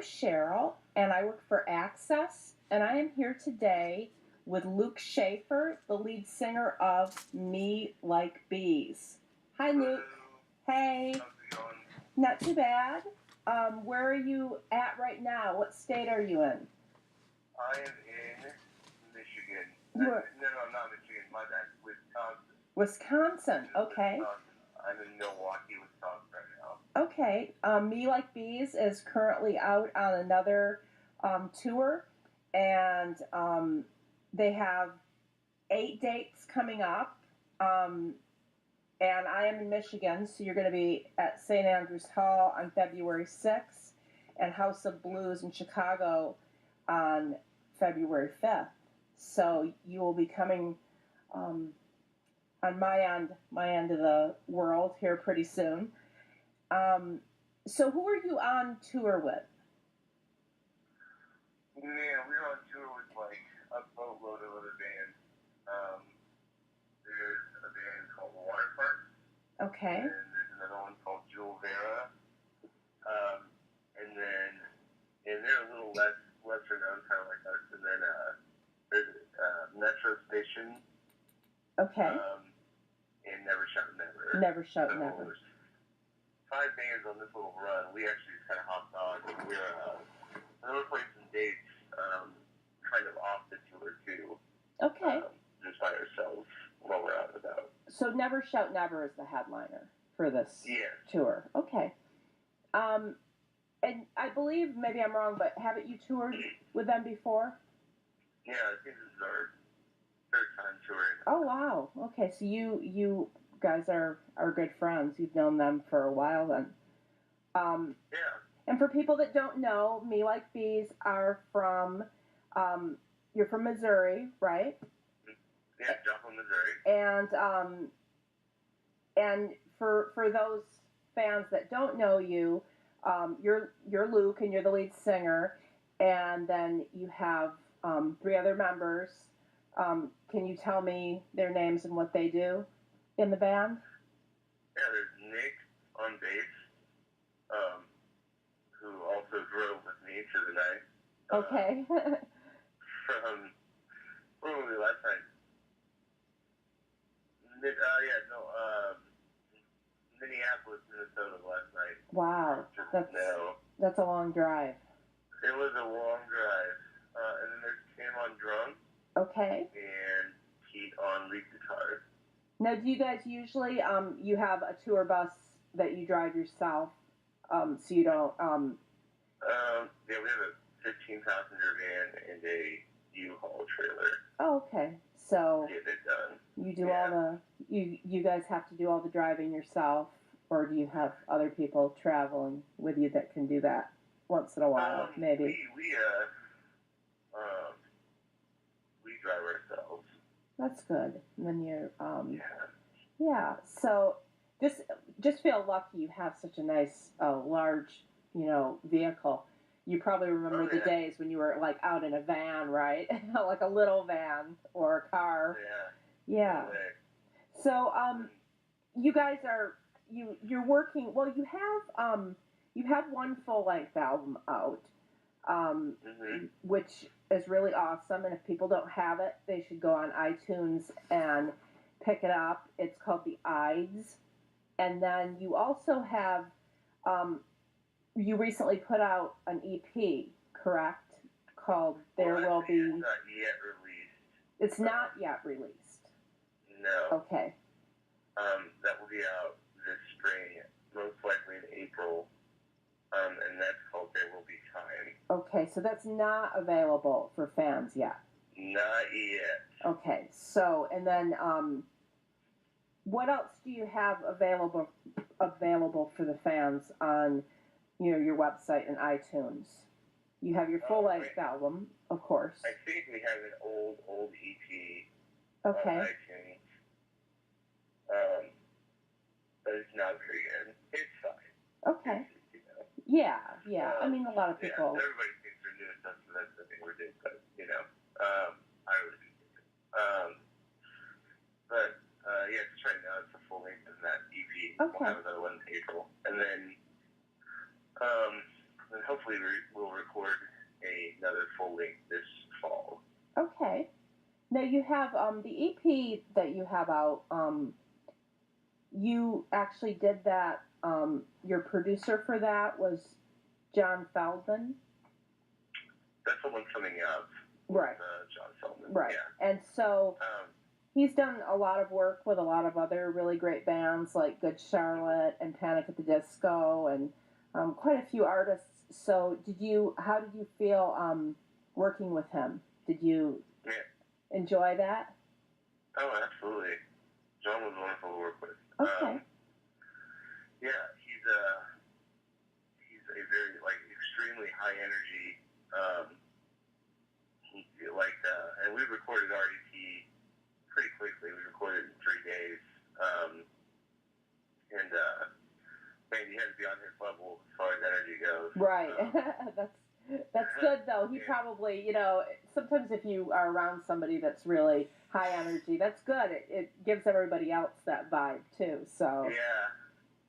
Cheryl, and I work for Access, and I am here today with Luke Schaefer, the lead singer of Me Like Bees. Hi, Luke. Hey. How's it going? Not too bad. Where are you at right now? What state are you in? I am in Michigan. You are- No, not Michigan. My bad. Wisconsin. Wisconsin. Okay. Wisconsin. I'm in Milwaukee, Wisconsin right now. Okay. Me Like Bees is currently out on another tour, and they have 8 dates coming up. And I am in Michigan, so you're going to be at St. Andrews Hall on February 6th and House of Blues in Chicago on February 5th. So you will be coming on my end of the world here pretty soon. So who are you on tour with? Yeah, we were on tour with like a boatload of other bands. There's a band called Water Park. Okay. And there's another one called Jewel Vera. And they're a little lesser known, kind of like us. And then there's Metro Station. Okay. And Never Shout Never. Never Shout So Never. there's 5 bands on this little run. We actually just kind of hopped on. We're playing some dates, kind of off the tour too. Okay. Just by ourselves while we're out and about. So Never Shout Never is the headliner for this Yeah. tour. Okay. And I believe, maybe I'm wrong, but haven't you toured with them before? Yeah, I think this is our 3rd time touring. Oh, wow. Okay, so you guys are good friends. You've known them for a while then. Yeah. And for people that don't know, Me Like Bees are from, you're from Missouri, right? Yeah, Joplin, Missouri. And for those fans that don't know you, you're Luke and you're the lead singer, and then you have 3 other members. Can you tell me their names and what they do in the band? Yeah, there's Nick on bass, who also drove with me to the night. Okay. From, where were we last night? Minneapolis, Minnesota last night. Wow, that's a long drive. It was a long drive. And then there's Tim on drums. Okay. And Pete on lead guitar. Now, do you guys usually, you have a tour bus that you drive yourself, so you don't, Yeah, we have a 15-passenger van and a U-Haul trailer. Oh, okay. So Get it done. you do all the, you guys have to do all the driving yourself, or do you have other people traveling with you that can do that once in a while, maybe? We drive ourselves. That's good. And then you're, Yeah. yeah. So just feel lucky you have such a nice, large, vehicle. You probably remember the days when you were like out in a van, right? Like a little van or a car. Yeah. Yeah. So, you guys are, you're working, well, you have one full-length album out, which is really awesome, and if people don't have it, they should go on iTunes and pick it up. It's called The Ides, and then you also have, you recently put out an EP, correct? Called There Will Be... It's not yet released. It's not yet released? No. Okay. That will be out this spring, most likely in April, and that's called There Will Be Time. Okay, so that's not available for fans yet? Not yet. Okay, so, and then, what else do you have available for the fans on, your website and iTunes? You have your full-length album, of course. I think we have an old EP okay. on iTunes. But it's not very good. It's fine. Okay. Yeah. I mean, a lot of people... Yeah, everybody thinks they're doing stuff, so that's the thing we're doing, but, I really think but, just right now, it's a full length of that EP. Okay. We'll have another one in April. And then hopefully we'll record another full length this fall. Okay. Now you have the EP that you have out. You actually did that. Your producer for that was John Feldman. That's the one coming up. Right. John Feldman. Right. Yeah. And so he's done a lot of work with a lot of other really great bands like Good Charlotte and Panic at the Disco and quite a few artists. So how did you feel working with him? Did you enjoy that? Oh, absolutely. John was wonderful to work with. Okay. Yeah, he's a very extremely high energy. And we recorded our EP pretty quickly. We recorded it in 3 days. Man, you had to be on his level as far as energy goes. Right. That's good though. He probably, sometimes if you are around somebody that's really high energy, that's good. It gives everybody else that vibe too. So. Yeah,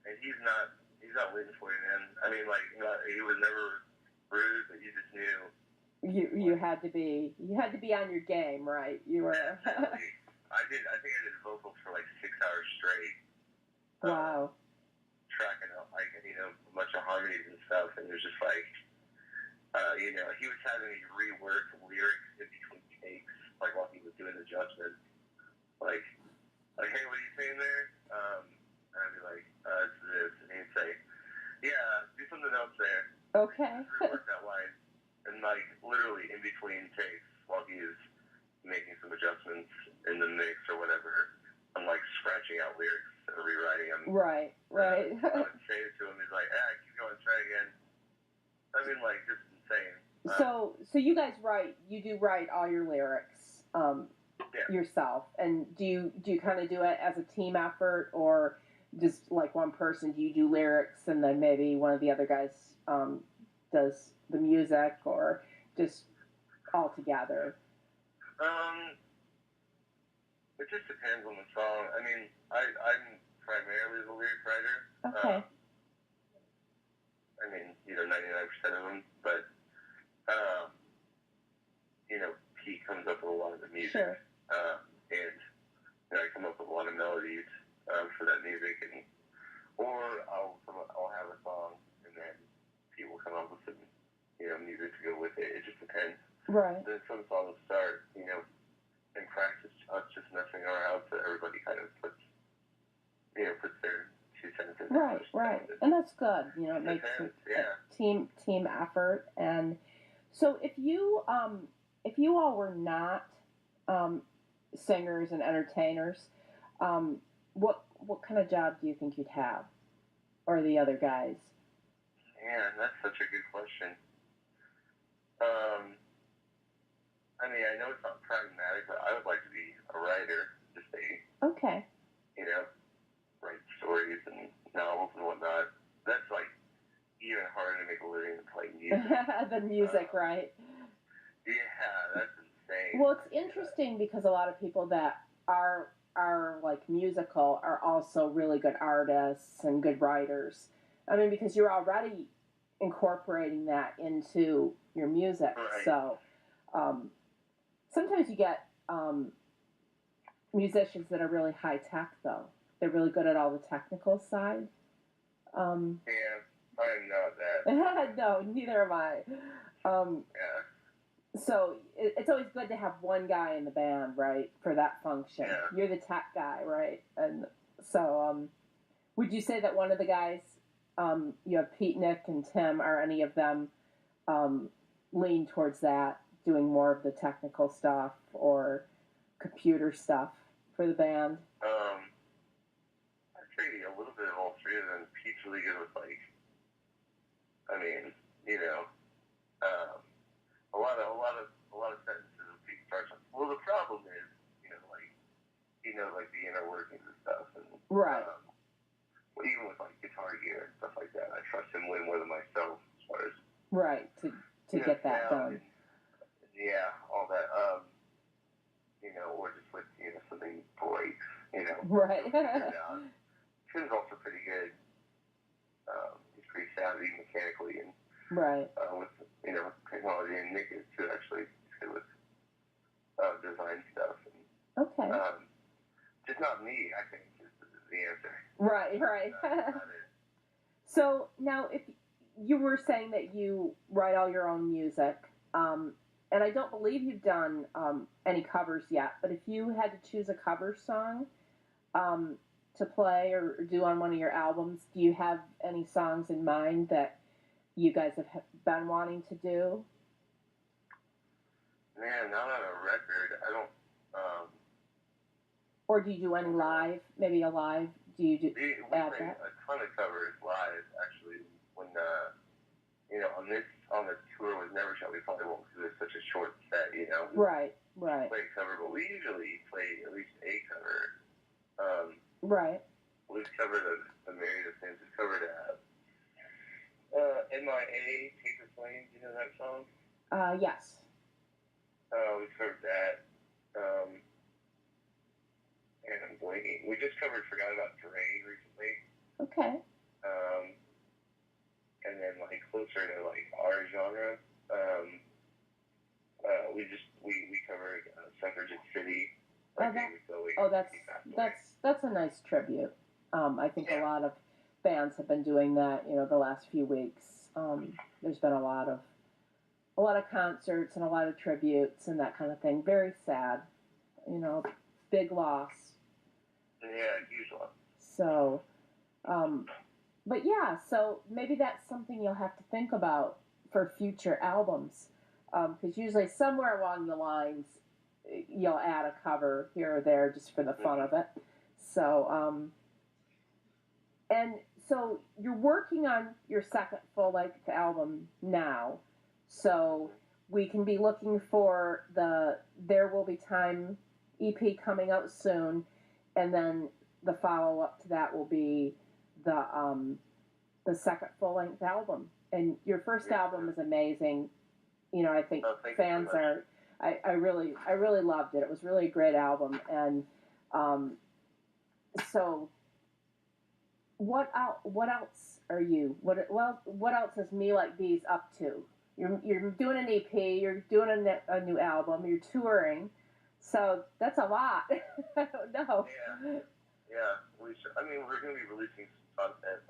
and he's not waiting for you, man. I mean, he was never rude, but you just knew. You had to be on your game, right? You were. I think I did vocals for 6 hours straight. Wow. Tracking out a bunch of harmonies and stuff, and it was just he was having me rework lyrics in between takes, while he was doing adjustments, hey, what are you saying there? And I'd be it's this, and he'd say, yeah, do something else there. Okay. Rework that line, and literally in between takes, while he was making some adjustments in the mix or whatever, I'm scratching out lyrics or rewriting them. Right. I would say it to him. He's keep going, try again. I mean, just insane. So you guys you do write all your lyrics yourself, and do you kind of do it as a team effort, or just one person? Do you do lyrics and then maybe one of the other guys does the music, or just all together? It just depends on the song. I mean, I'm primarily the lyric writer. Okay. 99% of them, but Pete comes up with a lot of the music. Sure. And I come up with a lot of melodies for that music, or I'll have a song and then Pete will come up with some music to go with it. It just depends. Right. Then some songs start in practice us just messing around, so everybody kind of puts their 2 cents in. Right. And that's good. It makes a team effort. And so if you all were not singers and entertainers, what kind of job do you think you'd have, or the other guys? Man, that's such a good question. I mean, I know it's not pragmatic, but I would like to be a writer. Just okay. Write stories and novels and whatnot. That's even harder to make a living than playing music. Than music, right? Yeah, that's insane. Well, it's interesting because a lot of people that are musical are also really good artists and good writers. I mean, because you're already incorporating that into your music. Right. So sometimes you get musicians that are really high tech, though. They're really good at all the technical side. Yeah, I'm not that. No, neither am I. Yeah. So it's always good to have one guy in the band, right, for that function. Yeah. You're the tech guy, right? And so would you say that one of the guys, you have Pete, Nick, and Tim, are any of them lean towards that, doing more of the technical stuff or computer stuff for the band? I'd say a little bit of all three of them. Pete's really good with a lot of sentences of Pete starts on. Well, the problem is, he knows the inner workings and stuff, and right. Well, even with guitar gear and stuff like that, I trust him way more than myself as far as right to get that done. Yeah, all that. Or just with something breaks. Right. Tim's also pretty good. He's pretty savvy mechanically and right. With Nick is too, actually. He's good with design stuff. And, Okay. just not me, I think, is the answer. Right. So now, if you were saying that you write all your own music, and I don't believe you've done any covers yet, but if you had to choose a cover song to play or do on one of your albums, do you have any songs in mind that you guys have been wanting to do? Man, not on a record. I don't. Or do you do any live? Maybe a live? Do you do We add play that? a ton of covers live, actually. When on the tour with Never Shall, we probably won't do such a short set. Right. Play a cover, but we usually play at least a cover. Right. We've covered the Married of Sins. We've covered MIA, Take the Flame. Do you know that song? Yes. We've covered that. And I'm blanking. We just covered Forgot About Dre recently. Okay. And then closer to our genre, we covered Suffragette City. That's a nice tribute. I think a lot of bands have been doing that. The last few weeks. There's been a lot of concerts and a lot of tributes and that kind of thing. Very sad. Big loss. Yeah, huge loss. So, but yeah, so maybe that's something you'll have to think about for future albums, because usually somewhere along the lines you'll add a cover here or there just for the fun of it. So, and so you're working on your second full-length album now, so we can be looking for the There Will Be Time EP coming out soon, and then the follow-up to that will be the second full-length album. And your first album is amazing. I think fans are. I really loved it. It was really a great album. And so, what else are you? What else is Me Like These up to? You're doing an EP. You're doing a new album. You're touring. So that's a lot. I don't know. Yeah. We're going to be releasing some content.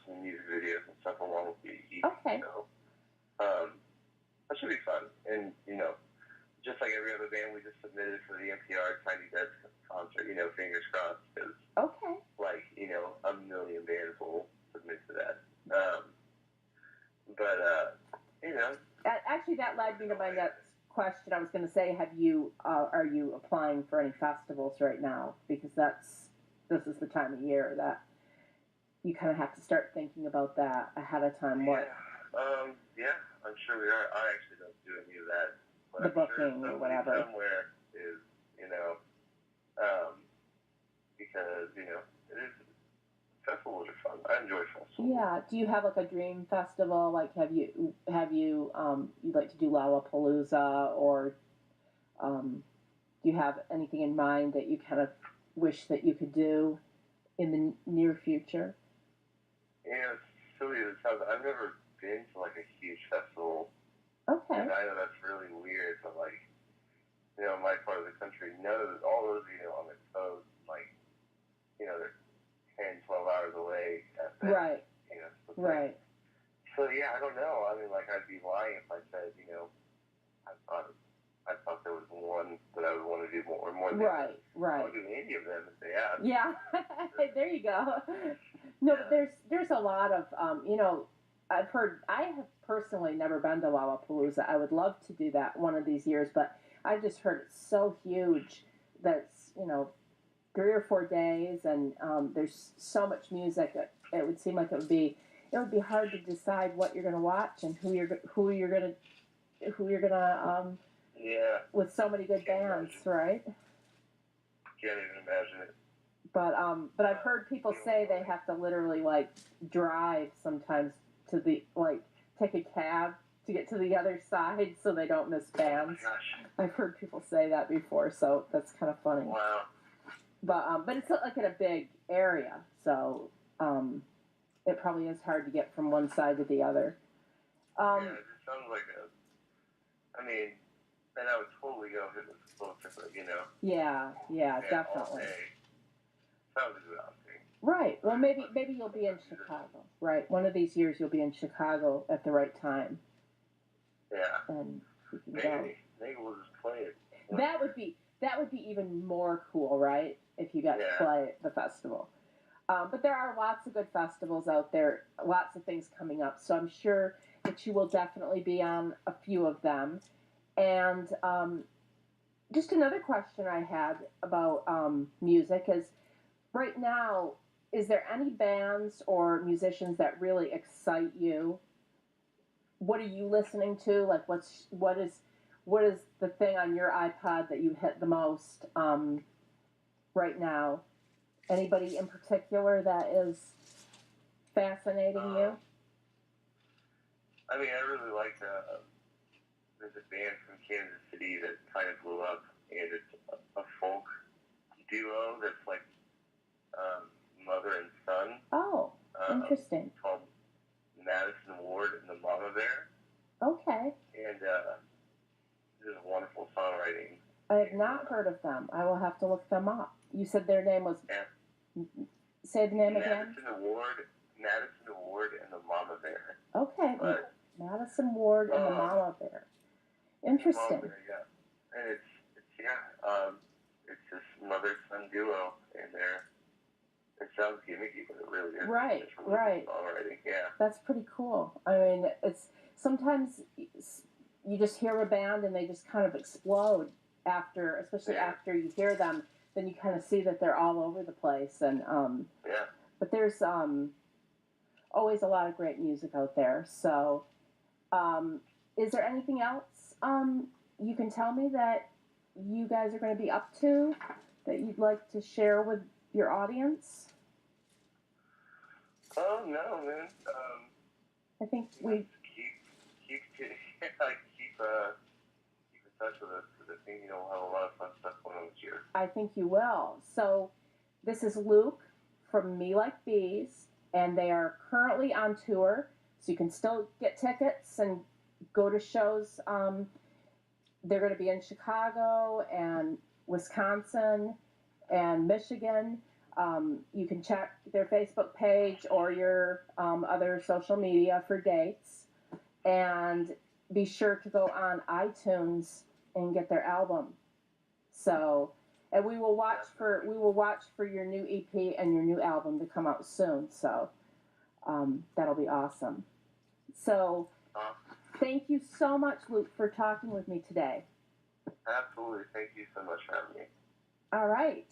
Some music videos and stuff along with the EP. Okay. So, that should be fun. And, just like every other band, we just submitted for the NPR Tiny Desk concert, fingers crossed, because, okay. a million bands will submit to that. Actually, that led me to my next question. I was going to say, are you applying for any festivals right now? Because this is the time of year that you kind of have to start thinking about that ahead of time. Yeah, I'm sure we are. I actually don't do any of that. But the booking or whatever. Somewhere is, because, it is, festivals are fun. I enjoy festivals. Yeah. Do you have a dream festival? Have you you'd like to do Lollapalooza, or do you have anything in mind that you kind of wish that you could do in the near future? Yeah, it's silly as it sounds. I've never been to a huge festival. Okay. And I know that's really weird, but my part of the country, all those on the coast, they're 10, 12 hours away. Right. Right. So yeah, I don't know. I'd be lying if I said, I thought there was one that I would want to do more than right. I would do any of them if they asked. Yeah. There you go. No, but there's a lot of I have personally never been to Lollapalooza. I would love to do that one of these years, but I just heard it's so huge that it's 3 or 4 days, and there's so much music. It would seem like it would be hard to decide what you're going to watch and who you're gonna with so many good bands, right? Can't even imagine it. But I've heard people say they have to literally drive sometimes to the take a cab to get to the other side so they don't miss bands. Oh my gosh. I've heard people say that before, so that's kind of funny. Wow. But it's in a big area, so it probably is hard to get from one side to the other. Yeah, it just sounds like I mean, and I would totally go if it was closer, but Yeah, yeah, all definitely. day. Sounds exhausting. Right. Well, maybe you'll be in Chicago. Right. One of these years you'll be in Chicago at the right time, Yeah. and you can go. Maybe we'll just play it. That would be even more cool, right? If you got to play at the festival. But there are lots of good festivals out there, lots of things coming up. So I'm sure that you will definitely be on a few of them. And just another question I had about music is right now, is there any bands or musicians that really excite you? What are you listening to? Like, what is the thing on your iPod that you hit the most right now? Anybody in particular that is fascinating you? I mean, I really like there's a band from Kansas City that kind of blew up, and it's a folk duo that's like mother and son. Oh, interesting. Called Madison Ward and the Mama Bear. Okay. And this is wonderful songwriting. I have not heard of them. I will have to look them up. You said their name was. Yeah. Say the name again. Madison Ward and the Mama Bear. Okay. Madison Ward and the Mama Bear. Interesting. Mama Bear, yeah. And it's this mother-son duo, and it sounds gimmicky, but it really is. Right, it's really right. Songwriting, yeah. That's pretty cool. I mean, it's sometimes you just hear a band and they just kind of explode especially after you hear them. Then you kind of see that they're all over the place, and but there's always a lot of great music out there. So, is there anything else you can tell me that you guys are going to be up to that you'd like to share with your audience? Oh no, man. I think we keep in touch with us, because I think we'll have a lot of fun stuff going on this year. I think you will. So this is Luke from Me Like Bees, and they are currently on tour, so you can still get tickets and go to shows. They're going to be in Chicago and Wisconsin and Michigan. You can check their Facebook page or your other social media for dates, and be sure to go on iTunes and get their album. So, and we will watch for your new EP and your new album to come out soon. So, that'll be awesome. So, thank you so much, Luke, for talking with me today. Absolutely. Thank you so much for having me. All right.